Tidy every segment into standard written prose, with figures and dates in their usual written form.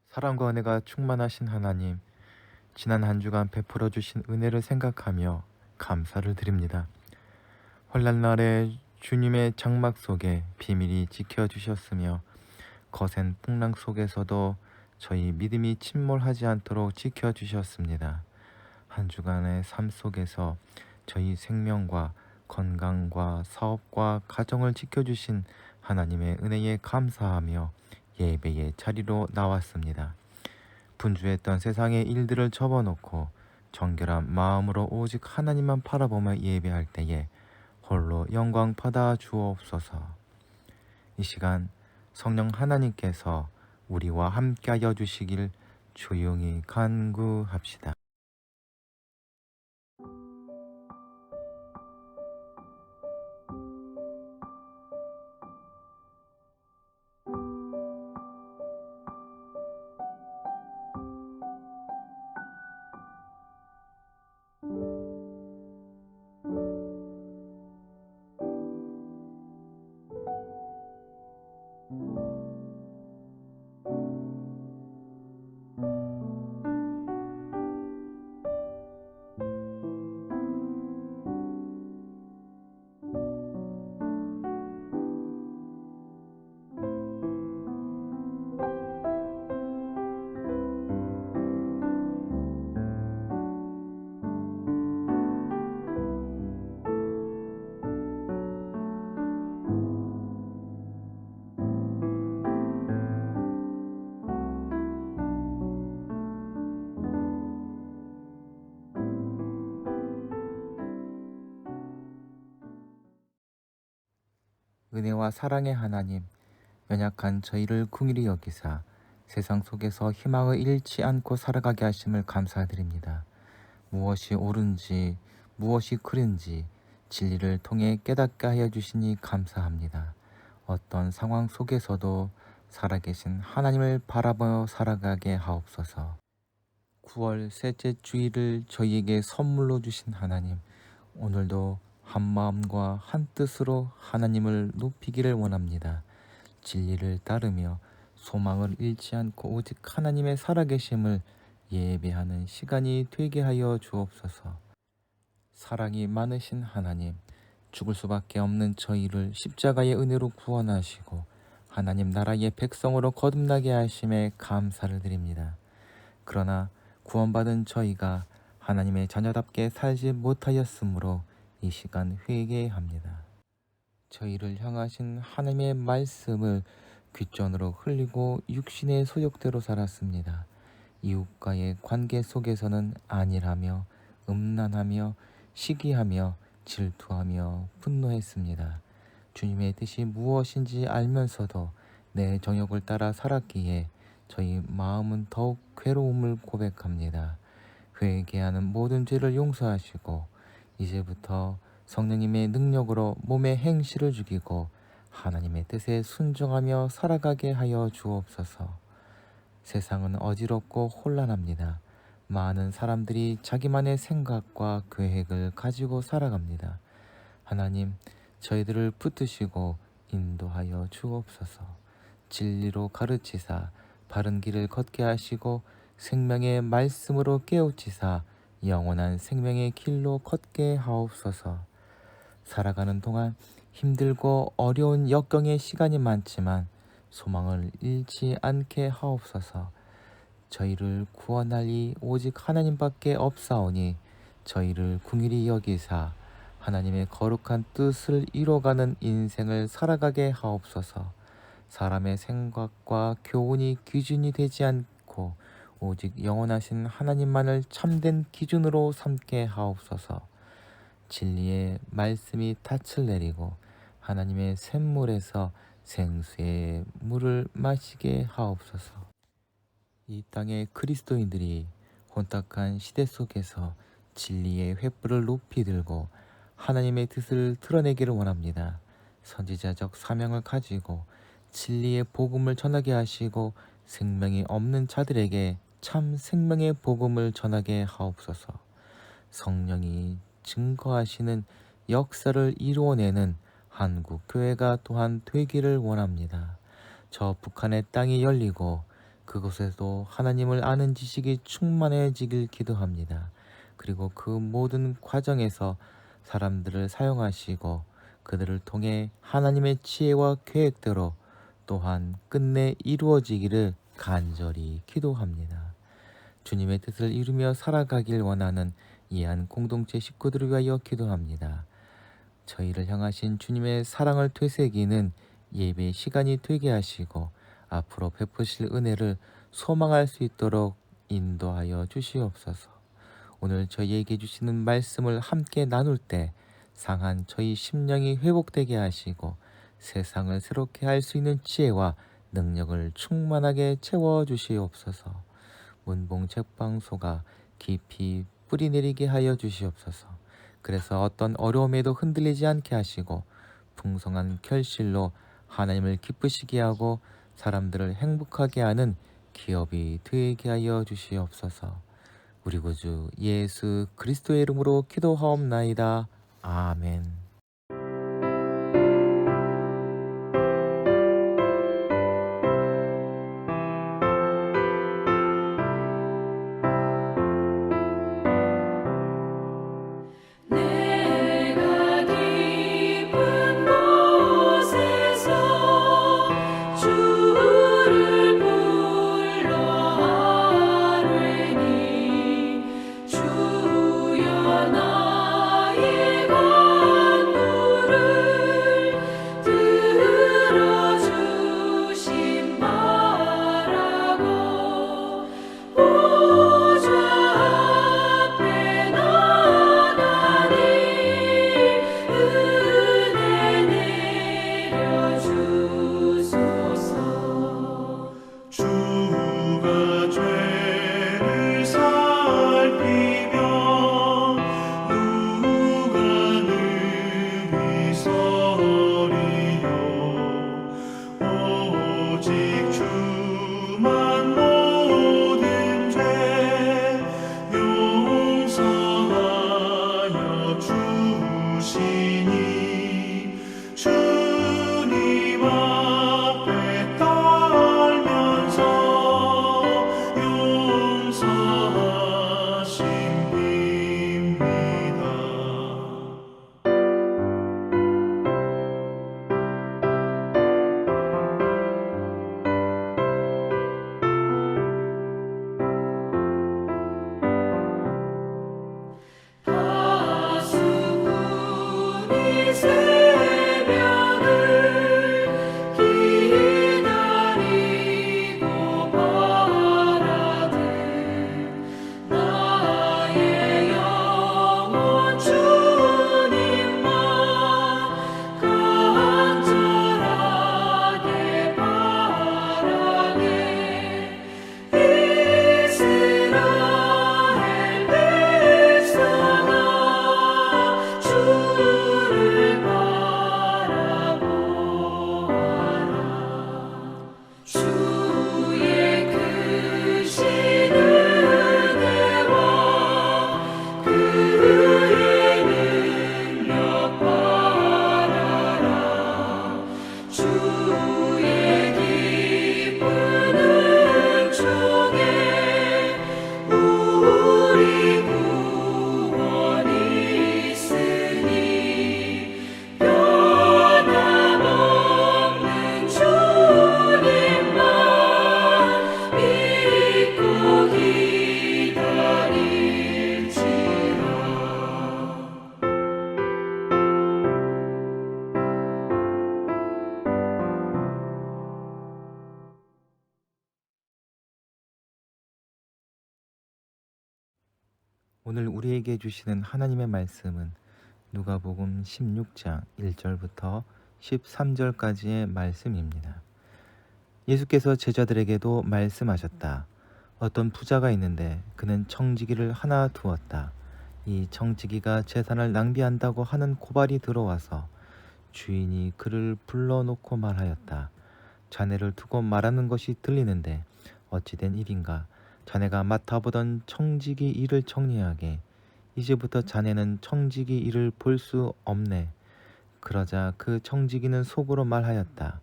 사랑과 은혜가 충만하신 하나님, 지난 한 주간 베풀어 주신 은혜를 생각하며 감사를 드립니다. 환난날에 주님의 장막 속에 비밀이 지켜주셨으며 거센 풍랑 속에서도 저희 믿음이 침몰하지 않도록 지켜주셨습니다. 한 주간의 삶 속에서 저희 생명과 건강과 사업과 가정을 지켜주신 하나님의 은혜에 감사하며 예배의 자리로 나왔습니다. 분주했던 세상의 일들을 접어놓고 정결한 마음으로 오직 하나님만 바라보며 예배할 때에 홀로 영광 받아 주옵소서. 이 시간 성령 하나님께서 우리와 함께하여 주시길 조용히 간구합시다. 은혜와 사랑의 하나님, 연약한 저희를 긍휼히 여기사 세상 속에서 희망을 잃지 않고 살아가게 하심을 감사드립니다. 무엇이 옳은지 무엇이 그른지 진리를 통해 깨닫게 하여 주시니 감사합니다. 어떤 상황 속에서도 살아계신 하나님을 바라보며 살아가게 하옵소서. 9월 셋째 주일을 저희에게 선물로 주신 하나님, 오늘도 한 마음과 한 뜻으로 하나님을 높이기를 원합니다. 진리를 따르며 소망을 잃지 않고 오직 하나님의 살아계심을 예배하는 시간이 되게 하여 주옵소서. 사랑이 많으신 하나님, 죽을 수밖에 없는 저희를 십자가의 은혜로 구원하시고 하나님 나라의 백성으로 거듭나게 하심에 감사를 드립니다. 그러나 구원받은 저희가 하나님의 자녀답게 살지 못하였으므로 이 시간 회개합니다. 저희를 향하신 하나님의 말씀을 귓전으로 흘리고 육신의 소욕대로 살았습니다. 이웃과의 관계 속에서는 안일하며 음란하며 시기하며 질투하며 분노했습니다. 주님의 뜻이 무엇인지 알면서도 내 정욕을 따라 살았기에 저희 마음은 더욱 괴로움을 고백합니다. 회개하는 모든 죄를 용서하시고 이제부터 성령님의 능력으로 몸의 행실을 죽이고 하나님의 뜻에 순종하며 살아가게 하여 주옵소서. 세상은 어지럽고 혼란합니다. 많은 사람들이 자기만의 생각과 계획을 가지고 살아갑니다. 하나님, 저희들을 붙드시고 인도하여 주옵소서. 진리로 가르치사 바른 길을 걷게 하시고 생명의 말씀으로 깨우치사 영원한 생명의 길로 걷게 하옵소서. 살아가는 동안 힘들고 어려운 역경의 시간이 많지만 소망을 잃지 않게 하옵소서. 저희를 구원하리 오직 하나님밖에 없사오니 저희를 긍휼히 여기사 하나님의 거룩한 뜻을 이뤄가는 인생을 살아가게 하옵소서. 사람의 생각과 교훈이 기준이 되지 않고 오직 영원하신 하나님만을 참된 기준으로 삼게 하옵소서. 진리의 말씀이 닻을 내리고 하나님의 샘물에서 생수의 물을 마시게 하옵소서. 이 땅의 그리스도인들이 혼탁한 시대 속에서 진리의 횃불을 높이 들고 하나님의 뜻을 드러내기를 원합니다. 선지자적 사명을 가지고 진리의 복음을 전하게 하시고 생명이 없는 자들에게 참 생명의 복음을 전하게 하옵소서. 성령이 증거하시는 역사를 이루어내는 한국 교회가 또한 되기를 원합니다. 저 북한의 땅이 열리고 그곳에도 하나님을 아는 지식이 충만해지길 기도합니다. 그리고 그 모든 과정에서 사람들을 사용하시고 그들을 통해 하나님의 지혜와 계획대로 또한 끝내 이루어지기를 간절히 기도합니다. 주님의 뜻을 이루며 살아가길 원하는 이해한 공동체 식구들을 위하여 기도합니다. 저희를 향하신 주님의 사랑을 되새기는 예배의 시간이 되게 하시고 앞으로 베푸실 은혜를 소망할 수 있도록 인도하여 주시옵소서. 오늘 저희에게 주시는 말씀을 함께 나눌 때 상한 저희 심령이 회복되게 하시고 세상을 새롭게 할 수 있는 지혜와 능력을 충만하게 채워 주시옵소서. 문봉 책방소가 깊이 뿌리내리게 하여 주시옵소서. 그래서 어떤 어려움에도 흔들리지 않게 하시고 풍성한 결실로 하나님을 기쁘시게 하고 사람들을 행복하게 하는 기업이 되게 하여 주시옵소서. 우리 구주 예수 그리스도의 이름으로 기도하옵나이다. 아멘. 내가 깊은 곳에서 주를 불러 아뢰니 주여 나의 간구를 들어주심 바라고 보좌 앞에 나가니 은혜 내려주소서. 주가 죄를 살피며 누가 능히 서리요. 오직 주만 모든 죄 용서하여 주시니 주님 앞에 떨면서 용서하심 빕니다. 다수꾼이 새벽을 기다리고 바라듯 나의 영혼 주님만 간절하게 바라네. 이스라엘 백성아 주를 바라보아라. 주의 크신 은혜와 그의 능력 바라라. 주의 기쁜 은총에 우리 구원이 있으니 변함없는 주님만 믿고 기다릴지라. 오늘 우리에게 주시는 하나님의 말씀은 누가복음 16장 1절부터 13절까지의 말씀입니다. 예수께서 제자들에게도 말씀하셨다. 어떤 부자가 있는데 그는 청지기를 하나 두었다. 이 청지기가 재산을 낭비한다고 하는 고발이 들어와서 주인이 그를 불러놓고 말하였다. 자네를 두고 말하는 것이 들리는데 어찌된 일인가? 자네가 맡아보던 청지기 일을 정리하게. 이제부터 자네는 청지기 일을 볼 수 없네. 그러자 그 청지기는 속으로 말하였다.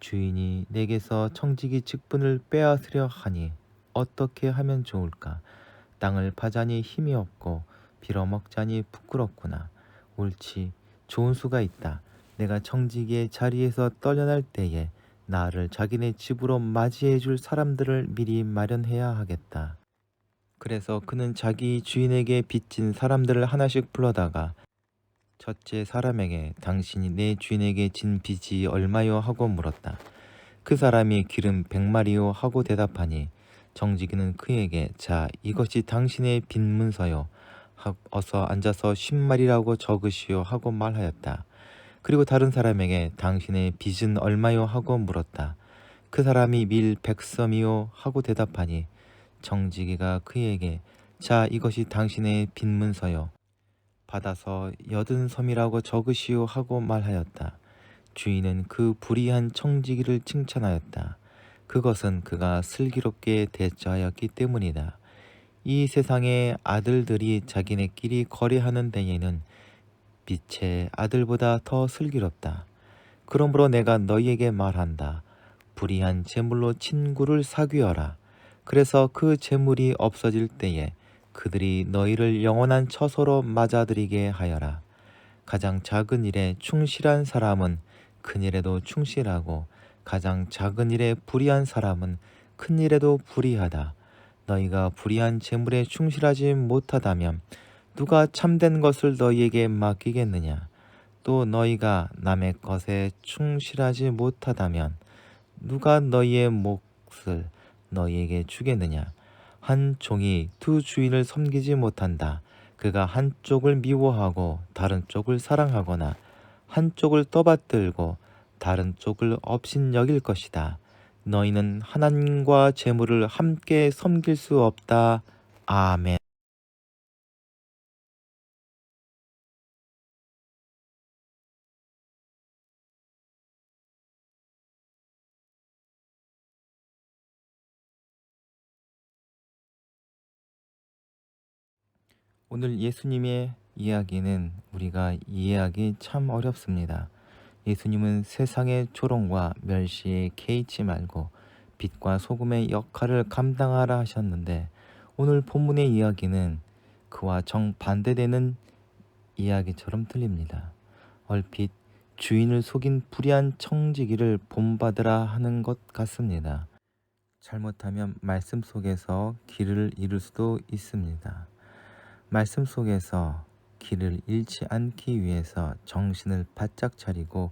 주인이 내게서 청지기 직분을 빼앗으려 하니 어떻게 하면 좋을까? 땅을 파자니 힘이 없고 빌어먹자니 부끄럽구나. 옳지, 좋은 수가 있다. 내가 청지기의 자리에서 떨려날 때에 나를 자기네 집으로 맞이해 줄 사람들을 미리 마련해야 하겠다. 그래서 그는 자기 주인에게 빚진 사람들을 하나씩 불러다가 첫째 사람에게 당신이 내 주인에게 진 빚이 얼마요 하고 물었다. 그 사람이 기름 100마리요 하고 대답하니 정직이는 그에게 자 이것이 당신의 빚 문서요. 어서 앉아서 10마리라고 적으시오 하고 말하였다. 그리고 다른 사람에게 당신의 빚은 얼마요 하고 물었다. 그 사람이 밀 100섬이요 하고 대답하니 정직이가 그에게 자 이것이 당신의 빚 문서요. 받아서 80섬이라고 적으시오 하고 말하였다. 주인은 그 불의한 청지기를 칭찬하였다. 그것은 그가 슬기롭게 대처하였기 때문이다. 이 세상의 아들들이 자기네끼리 거래하는 데에는 빛의 아들보다 더 슬기롭다. 그러므로 내가 너희에게 말한다. 불의한 재물로 친구를 사귀어라. 그래서 그 재물이 없어질 때에 그들이 너희를 영원한 처소로 맞아들이게 하여라. 가장 작은 일에 충실한 사람은 큰 일에도 충실하고 가장 작은 일에 불의한 사람은 큰 일에도 불의하다. 너희가 불의한 재물에 충실하지 못하다면 누가 참된 것을 너희에게 맡기겠느냐? 또 너희가 남의 것에 충실하지 못하다면 누가 너희의 몫을 너희에게 주겠느냐? 한 종이 두 주인을 섬기지 못한다. 그가 한쪽을 미워하고 다른 쪽을 사랑하거나 한쪽을 떠받들고 다른 쪽을 업신여길 것이다. 너희는 하나님과 재물을 함께 섬길 수 없다. 아멘. 오늘 예수님의 이야기는 우리가 이해하기 참 어렵습니다. 예수님은 세상의 조롱과 멸시에 개의치 말고 빛과 소금의 역할을 감당하라 하셨는데 오늘 본문의 이야기는 그와 정반대되는 이야기처럼 들립니다. 얼핏 주인을 속인 불의한 청지기를 본받으라 하는 것 같습니다. 잘못하면 말씀 속에서 길을 잃을 수도 있습니다. 말씀 속에서 길을 잃지 않기 위해서 정신을 바짝 차리고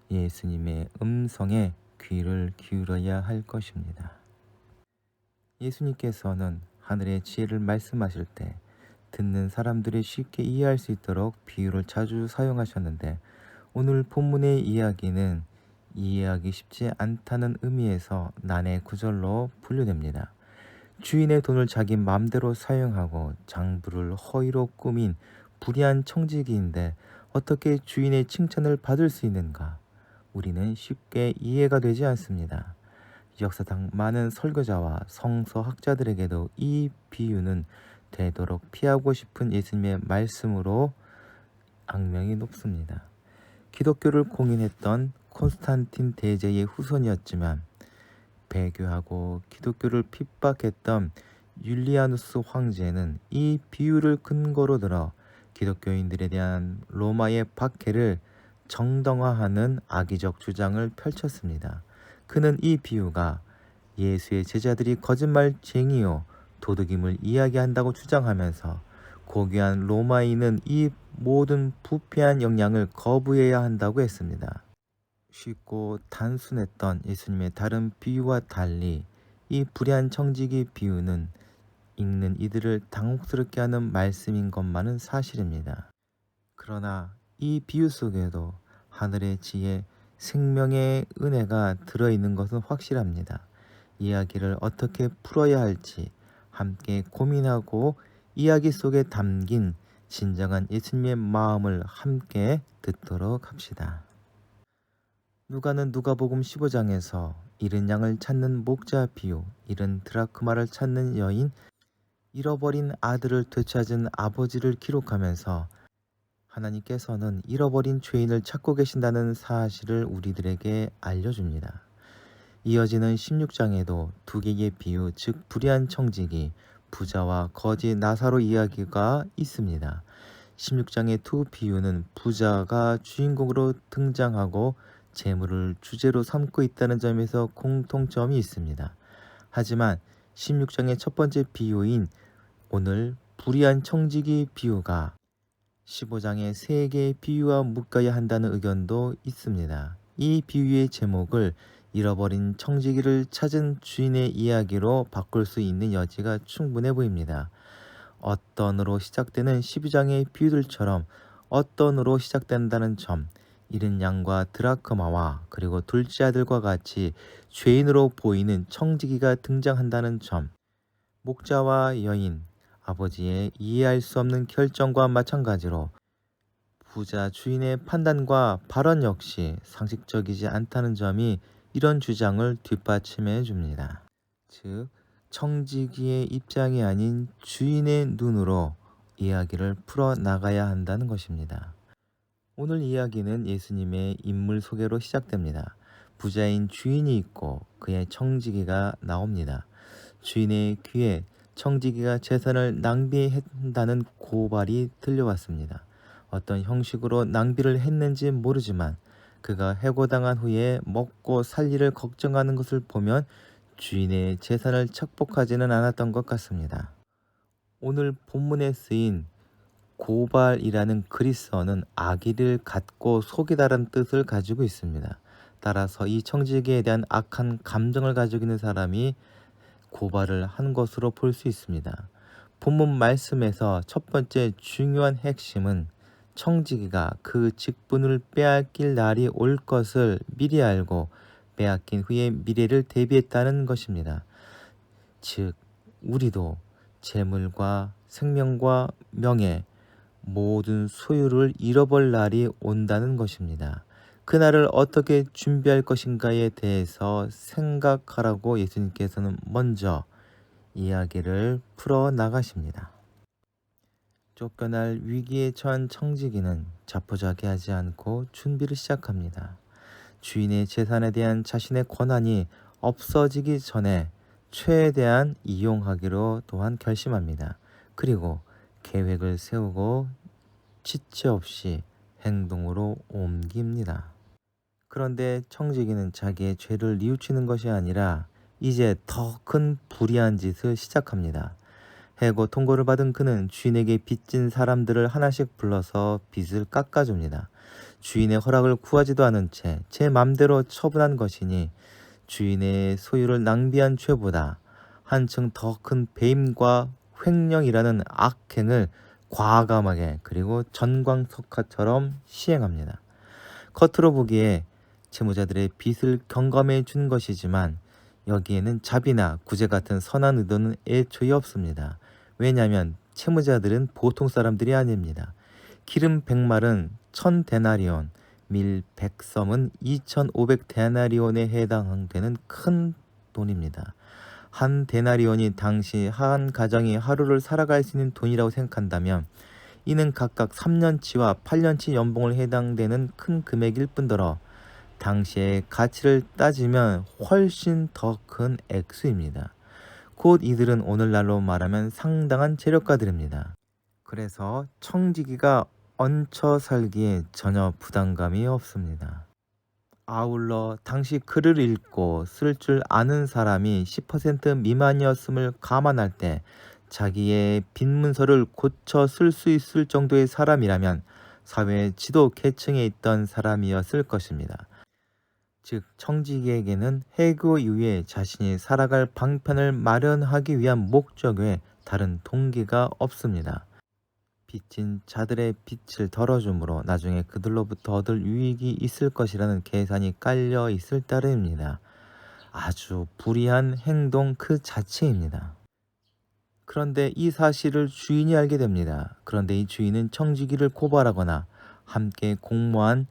예수님의 음성에 귀를 기울여야 할 것입니다. 예수님께서는 하늘의 지혜를 말씀하실 때 듣는 사람들이 쉽게 이해할 수 있도록 비유를 자주 사용하셨는데 오늘 본문의 이야기는 이해하기 쉽지 않다는 의미에서 난해 구절로 분류됩니다. 주인의 돈을 자기 마음대로 사용하고 장부를 허위로 꾸민 불의한 청지기인데 어떻게 주인의 칭찬을 받을 수 있는가? 우리는 쉽게 이해가 되지 않습니다. 역사상 많은 설교자와 성서학자들에게도 이 비유는 되도록 피하고 싶은 예수님의 말씀으로 악명이 높습니다. 기독교를 공인했던 콘스탄틴 대제의 후손이었지만 배교하고 기독교를 핍박했던 율리아누스 황제는 이 비유를 근거로 들어 기독교인들에 대한 로마의 박해를 정당화하는 악의적 주장을 펼쳤습니다. 그는 이 비유가 예수의 제자들이 거짓말쟁이요 도둑임을 이야기한다고 주장하면서 고귀한 로마인은 이 모든 부패한 영향을 거부해야 한다고 했습니다. 쉽고 단순했던 예수님의 다른 비유와 달리 이 불의한 청지기 비유는 읽는 이들을 당혹스럽게 하는 말씀인 것만은 사실입니다. 그러나 이 비유 속에도 하늘의 지혜, 생명의 은혜가 들어있는 것은 확실합니다. 이야기를 어떻게 풀어야 할지 함께 고민하고 이야기 속에 담긴 진정한 예수님의 마음을 함께 듣도록 합시다. 누가는 누가복음 15장에서 잃은 양을 찾는 목자 비유, 잃은 드라크마를 찾는 여인, 잃어버린 아들을 되찾은 아버지를 기록하면서 하나님께서는 잃어버린 죄인을 찾고 계신다는 사실을 우리들에게 알려줍니다. 이어지는 16장에도 두 개의 비유, 즉 불의한 청지기, 부자와 거지 나사로 이야기가 있습니다. 16장의 두 비유는 부자가 주인공으로 등장하고 재물을 주제로 삼고 있다는 점에서 공통점이 있습니다. 하지만 16장의 첫 번째 비유인 오늘 불의한 청지기 비유가 15장의 세 개의 비유와 묶어야 한다는 의견도 있습니다. 이 비유의 제목을 잃어버린 청지기를 찾은 주인의 이야기로 바꿀 수 있는 여지가 충분해 보입니다. 어떤으로 시작되는 12장의 비유들처럼 어떤으로 시작된다는 점, 잃은 양과 드라크마와 그리고 둘째 아들과 같이 죄인으로 보이는 청지기가 등장한다는 점, 목자와 여인, 아버지의 이해할 수 없는 결정과 마찬가지로 부자 주인의 판단과 발언 역시 상식적이지 않다는 점이 이런 주장을 뒷받침해 줍니다. 즉, 청지기의 입장이 아닌 주인의 눈으로 이야기를 풀어 나가야 한다는 것입니다. 오늘 이야기는 예수님의 인물 소개로 시작됩니다. 부자인 주인이 있고 그의 청지기가 나옵니다. 주인의 귀에 청지기가 재산을 낭비한다는 고발이 들려왔습니다. 어떤 형식으로 낭비를 했는지 모르지만 그가 해고당한 후에 먹고 살 일을 걱정하는 것을 보면 주인의 재산을 착복하지는 않았던 것 같습니다. 오늘 본문에 쓰인 고발이라는 그리스어는 악의를 갖고 속이다라는 뜻을 가지고 있습니다. 따라서 이 청지기에 대한 악한 감정을 가지고 있는 사람이 고발을 한 것으로 볼 수 있습니다. 본문 말씀에서 첫 번째 중요한 핵심은 청지기가 그 직분을 빼앗길 날이 올 것을 미리 알고 빼앗긴 후에 미래를 대비했다는 것입니다. 즉, 우리도 재물과 생명과 명예, 모든 소유를 잃어버릴 날이 온다는 것입니다. 그날을 어떻게 준비할 것인가에 대해서 생각하라고 예수님께서는 먼저 이야기를 풀어 나가십니다. 쫓겨날 위기에 처한 청지기는 자포자기하지 않고 준비를 시작합니다. 주인의 재산에 대한 자신의 권한이 없어지기 전에 최대한 이용하기로 또한 결심합니다. 그리고 계획을 세우고 지체 없이 행동으로 옮깁니다. 그런데 청지기는 자기의 죄를 뉘우치는 것이 아니라 이제 더 큰 불의한 짓을 시작합니다. 해고 통고를 받은 그는 주인에게 빚진 사람들을 하나씩 불러서 빚을 깎아줍니다. 주인의 허락을 구하지도 않은 채 제 맘대로 처분한 것이니 주인의 소유를 낭비한 죄보다 한층 더 큰 배임과 횡령이라는 악행을 과감하게 그리고 전광석화처럼 시행합니다. 겉으로 보기에 채무자들의 빚을 경감해 준 것이지만 여기에는 자비나 구제 같은 선한 의도는 애초에 없습니다. 왜냐하면 채무자들은 보통 사람들이 아닙니다. 기름 100말은 1000데나리온, 밀 100섬은 2500데나리온에 해당되는 큰 돈입니다. 한 데나리온이 당시 한 가정이 하루를 살아갈 수 있는 돈이라고 생각한다면 이는 각각 3년치와 8년치 연봉을 해당되는 큰 금액일 뿐더러 당시의 가치를 따지면 훨씬 더 큰 액수입니다. 곧 이들은 오늘날로 말하면 상당한 재력가들입니다. 그래서 청지기가 얹혀 살기에 전혀 부담감이 없습니다. 아울러 당시 글을 읽고 쓸 줄 아는 사람이 10% 미만이었음을 감안할 때 자기의 빈문서를 고쳐 쓸 수 있을 정도의 사람이라면 사회 지도 계층에 있던 사람이었을 것입니다. 즉, 청지기에게는 해고 이후에 자신이 살아갈 방편을 마련하기 위한 목적 외에 다른 동기가 없습니다. 빚진 자들의 빚을 덜어줌으로 나중에 그들로부터 얻을 유익이 있을 것이라는 계산이 깔려 있을 따름입니다. 아주 불의한 행동 그 자체입니다. 그런데 이 사실을 주인이 알게 됩니다. 그런데 이 주인은 청지기를 고발하거나 함께 공모한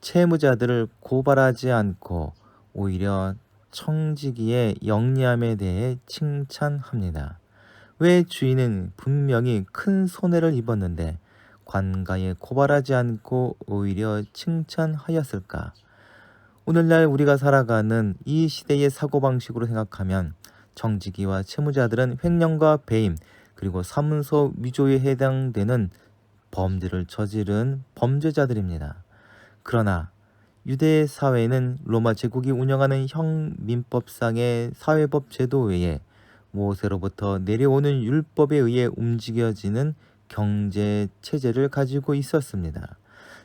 채무자들을 고발하지 않고 오히려 청지기의 영리함에 대해 칭찬합니다. 왜 주인은 분명히 큰 손해를 입었는데 관가에 고발하지 않고 오히려 칭찬하였을까? 오늘날 우리가 살아가는 이 시대의 사고방식으로 생각하면 청지기와 채무자들은 횡령과 배임 그리고 사문서 위조에 해당되는 범죄를 저지른 범죄자들입니다. 그러나 유대 사회는 로마 제국이 운영하는 형민법상의 사회법 제도 외에 모세로부터 내려오는 율법에 의해 움직여지는 경제 체제를 가지고 있었습니다.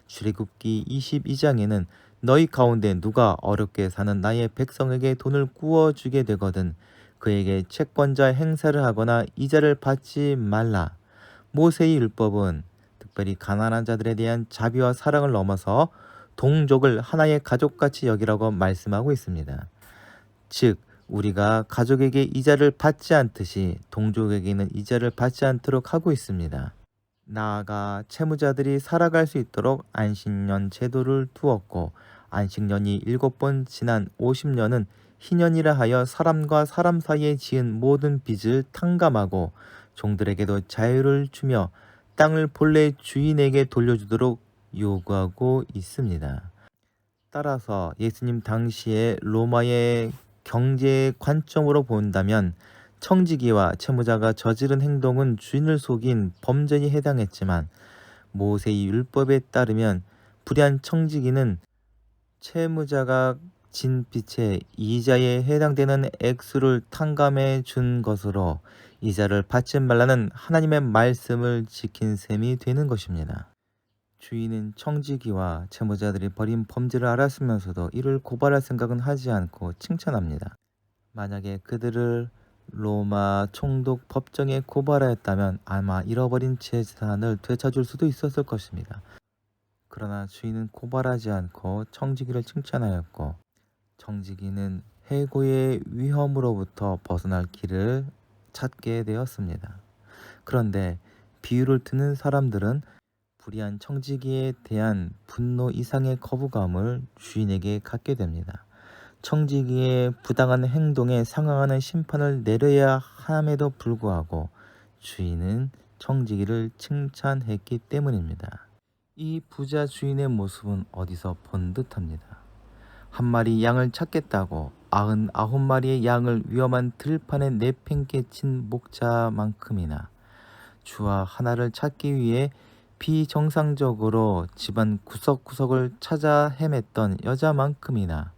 출애굽기 22장에는 너희 가운데 누가 어렵게 사는 나의 백성에게 돈을 구워주게 되거든 그에게 채권자 행사를 하거나 이자를 받지 말라. 모세의 율법은 특별히 가난한 자들에 대한 자비와 사랑을 넘어서 동족을 하나의 가족같이 여기라고 말씀하고 있습니다. 즉 우리가 가족에게 이자를 받지 않듯이 동족에게는 이자를 받지 않도록 하고 있습니다. 나아가 채무자들이 살아갈 수 있도록 안식년 제도를 두었고 안식년이 7번 지난 50년은 희년이라 하여 사람과 사람 사이에 지은 모든 빚을 탕감하고 종들에게도 자유를 주며 땅을 본래 주인에게 돌려주도록 요구하고 있습니다. 따라서 예수님 당시에 로마의 경제 관점으로 본다면 청지기와 채무자가 저지른 행동은 주인을 속인 범죄에 해당했지만 모세의 율법에 따르면 불의한 청지기는 채무자가 진 빚의 이자에 해당되는 액수를 탕감해 준 것으로 이자를 받지 말라는 하나님의 말씀을 지킨 셈이 되는 것입니다. 주인은 청지기와 채무자들이 벌인 범죄를 알았으면서도 이를 고발할 생각은 하지 않고 칭찬합니다. 만약에 그들을 로마 총독 법정에 고발하였다면 아마 잃어버린 재산을 되찾을 수도 있었을 것입니다. 그러나 주인은 고발하지 않고 청지기를 칭찬하였고 청지기는 해고의 위험으로부터 벗어날 길을 찾게 되었습니다. 그런데 비유를 듣는 사람들은 불의한 청지기에 대한 분노 이상의 거부감을 주인에게 갖게 됩니다. 청지기의 부당한 행동에 상응하는 심판을 내려야 함에도 불구하고 주인은 청지기를 칭찬했기 때문입니다. 이 부자 주인의 모습은 어디서 본 듯합니다. 한 마리 양을 찾겠다고 99마리의 양을 위험한 들판에 내팽개친 목자만큼이나 주와 하나를 찾기 위해 비정상적으로 집안 구석구석을 찾아 헤맸던 여자만큼이나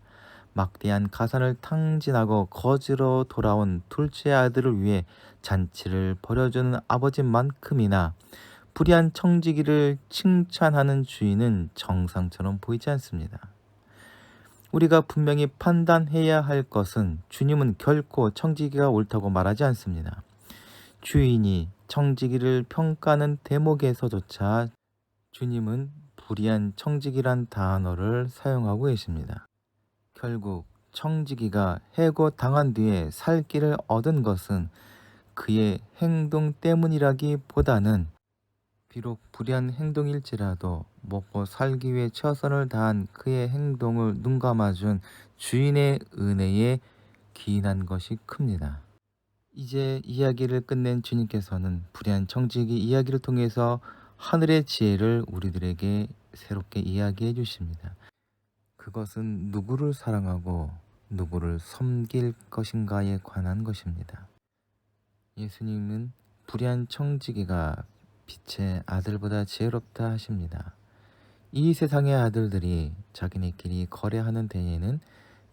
막대한 가산을 탕진하고 거지로 돌아온 둘째 아들을 위해 잔치를 벌여주는 아버지만큼이나 불의한 청지기를 칭찬하는 주인은 정상처럼 보이지 않습니다. 우리가 분명히 판단해야 할 것은 주님은 결코 청지기가 옳다고 말하지 않습니다. 주인이 청지기를 평가하는 대목에서조차 주님은 불의한 청지기란 단어를 사용하고 계십니다. 결국 청지기가 해고당한 뒤에 살 길을 얻은 것은 그의 행동 때문이라기보다는 비록 불의한 행동일지라도 먹고 살기 위해 최선을 다한 그의 행동을 눈감아준 주인의 은혜에 기인한 것이 큽니다. 이제 이야기를 끝낸 주님께서는 불의한 청지기 이야기를 통해서 하늘의 지혜를 우리들에게 새롭게 이야기해 주십니다. 그것은 누구를 사랑하고 누구를 섬길 것인가에 관한 것입니다. 예수님은 불의한 청지기가 빛의 아들보다 지혜롭다 하십니다. 이 세상의 아들들이 자기네끼리 거래하는 데에는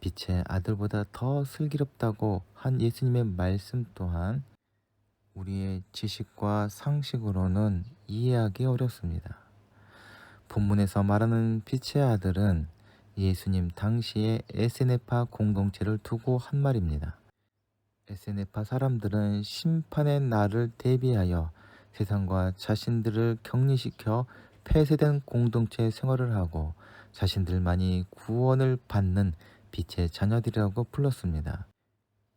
빛의 아들보다 더 슬기롭다고 한 예수님의 말씀 또한 우리의 지식과 상식으로는 이해하기 어렵습니다. 본문에서 말하는 빛의 아들은 예수님 당시의 에세네파 공동체를 두고 한 말입니다. 에세네파 사람들은 심판의 날을 대비하여 세상과 자신들을 격리시켜 폐쇄된 공동체 생활을 하고 자신들만이 구원을 받는 빛의 자녀들이라고 불렀습니다.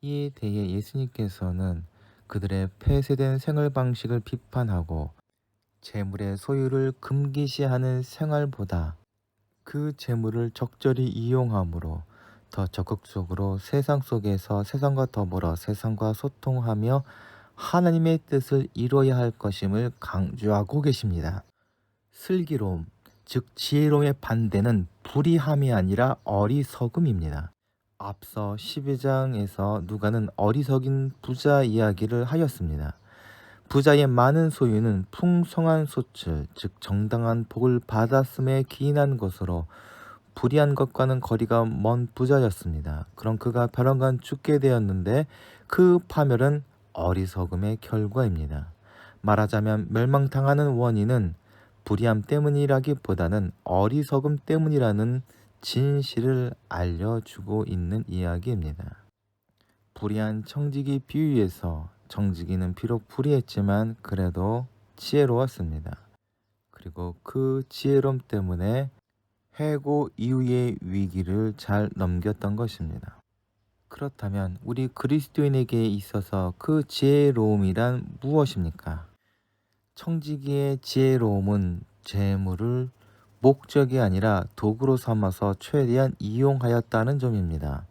이에 대해 예수님께서는 그들의 폐쇄된 생활 방식을 비판하고 재물의 소유를 금기시하는 생활보다 그 재물을 적절히 이용함으로 더 적극적으로 세상 속에서 세상과 더불어 세상과 소통하며 하나님의 뜻을 이루어야 할 것임을 강조하고 계십니다. 슬기로움, 즉 지혜로움의 반대는 불의함이 아니라 어리석음입니다. 앞서 12장에서 누가는 어리석인 부자 이야기를 하였습니다. 부자의 많은 소유는 풍성한 소출, 즉 정당한 복을 받았음에 기인한 것으로 불의한 것과는 거리가 먼 부자였습니다. 그럼 그가 벼랑간 죽게 되었는데 그 파멸은 어리석음의 결과입니다. 말하자면 멸망당하는 원인은 불의함 때문이라기보다는 어리석음 때문이라는 진실을 알려주고 있는 이야기입니다. 불의한 청지기 비유에서 청지기는 비록 불의했지만 그래도 지혜로웠습니다. 그리고 그 지혜로움 때문에 해고 이후의 위기를 잘 넘겼던 것입니다. 그렇다면 우리 그리스도인에게 있어서 그 지혜로움이란 무엇입니까? 청지기의 지혜로움은 재물을 목적이 아니라 도구로 삼아서 최대한 이용하였다는 점입니다.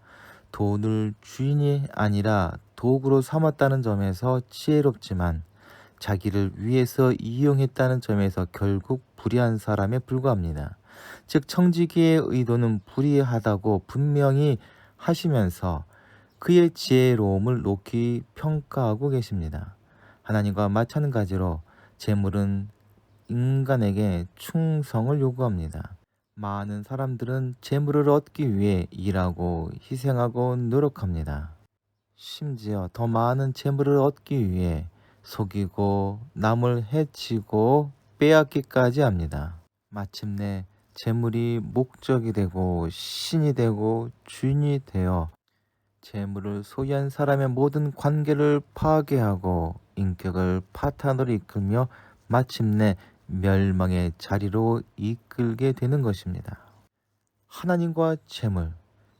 돈을 주인이 아니라 도구로 삼았다는 점에서 지혜롭지만 자기를 위해서 이용했다는 점에서 결국 불의한 사람에 불과합니다. 즉 청지기의 의도는 불의하다고 분명히 하시면서 그의 지혜로움을 높이 평가하고 계십니다. 하나님과 마찬가지로 재물은 인간에게 충성을 요구합니다. 많은 사람들은 재물을 얻기 위해 일하고 희생하고 노력합니다. 심지어 더 많은 재물을 얻기 위해 속이고 남을 해치고 빼앗기까지 합니다. 마침내 재물이 목적이 되고 신이 되고 주인이 되어 재물을 소유한 사람의 모든 관계를 파괴하고 인격을 파탄으로 이끌며 마침내 멸망의 자리로 이끌게 되는 것입니다. 하나님과 재물,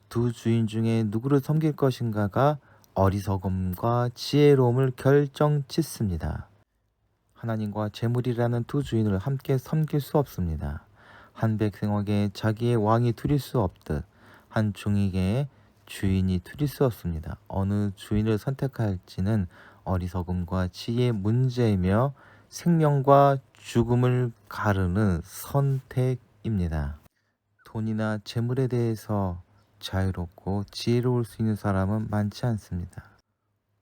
두 주인 중에 누구를 섬길 것인가가 어리석음과 지혜로움을 결정짓습니다. 하나님과 재물이라는 두 주인을 함께 섬길 수 없습니다. 한 백성에게 자기의 왕이 둘일 수 없듯 한 종에게 주인이 둘일 수 없습니다. 어느 주인을 선택할지는 어리석음과 지혜의 문제이며 생명과 죽음을 가르는 선택입니다. 돈이나 재물에 대해서 자유롭고 지혜로울 수 있는 사람은 많지 않습니다.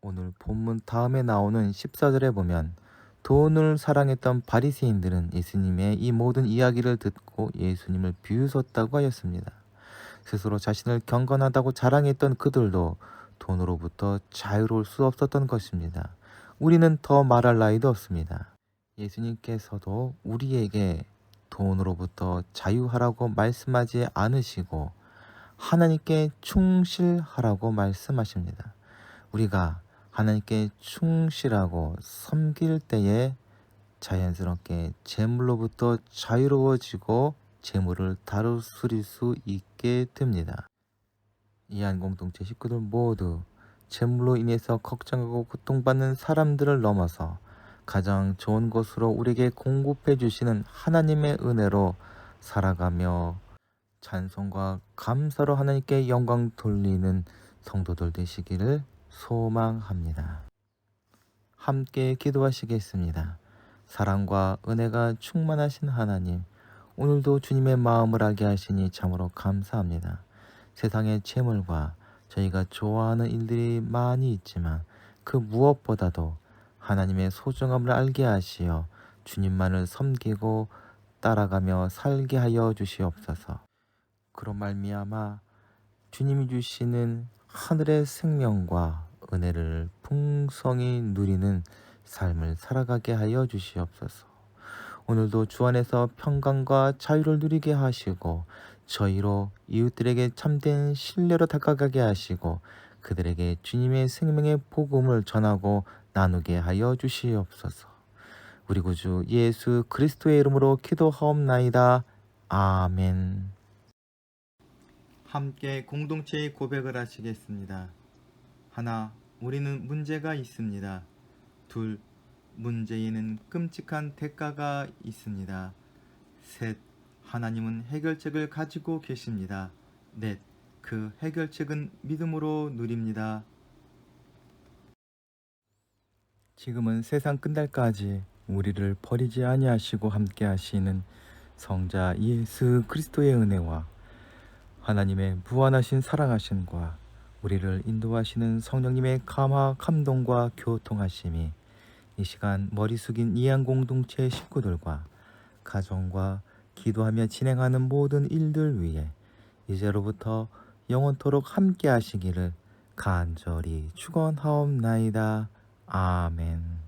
오늘 본문 다음에 나오는 14절에 보면 돈을 사랑했던 바리새인들은 예수님의 이 모든 이야기를 듣고 예수님을 비웃었다고 하였습니다. 스스로 자신을 경건하다고 자랑했던 그들도 돈으로부터 자유로울 수 없었던 것입니다. 우리는 더 말할 나위도 없습니다. 예수님께서도 우리에게 돈으로부터 자유하라고 말씀하지 않으시고 하나님께 충실하라고 말씀하십니다. 우리가 하나님께 충실하고 섬길 때에 자연스럽게 재물로부터 자유로워지고 재물을 다루실 수 있게 됩니다. 이한 공동체 식구들 모두 재물로 인해서 걱정하고 고통받는 사람들을 넘어서 가장 좋은 것으로 우리에게 공급해 주시는 하나님의 은혜로 살아가며 찬송과 감사로 하나님께 영광 돌리는 성도들 되시기를 소망합니다. 함께 기도하시겠습니다. 사랑과 은혜가 충만하신 하나님, 오늘도 주님의 마음을 알게 하시니 참으로 감사합니다. 세상의 재물과 저희가 좋아하는 일들이 많이 있지만 그 무엇보다도 하나님의 소중함을 알게 하시어 주님만을 섬기고 따라가며 살게 하여 주시옵소서. 그로 말미암아 주님이 주시는 하늘의 생명과 은혜를 풍성히 누리는 삶을 살아가게 하여 주시옵소서. 오늘도 주 안에서 평강과 자유를 누리게 하시고 저희로 이웃들에게 참된 신뢰로 다가가게 하시고 그들에게 주님의 생명의 복음을 전하고 나누게 하여 주시옵소서. 우리 구주 예수 그리스도의 이름으로 기도하옵나이다. 아멘. 함께 공동체의 고백을 하시겠습니다. 하나, 우리는 문제가 있습니다. 둘, 문제에는 끔찍한 대가가 있습니다. 셋, 하나님은 해결책을 가지고 계십니다. 넷, 그 해결책은 믿음으로 누립니다. 지금은 세상 끝날까지 우리를 버리지 아니하시고 함께 하시는 성자 예수 그리스도의 은혜와 하나님의 무한하신 사랑하심과 우리를 인도하시는 성령님의 감화 감동과 교통하심이 이 시간 머리 숙인 이양 공동체 식구들과 가정과 기도하며 진행하는 모든 일들 위해 이제로부터 영원토록 함께 하시기를 간절히 축원하옵나이다. 아멘.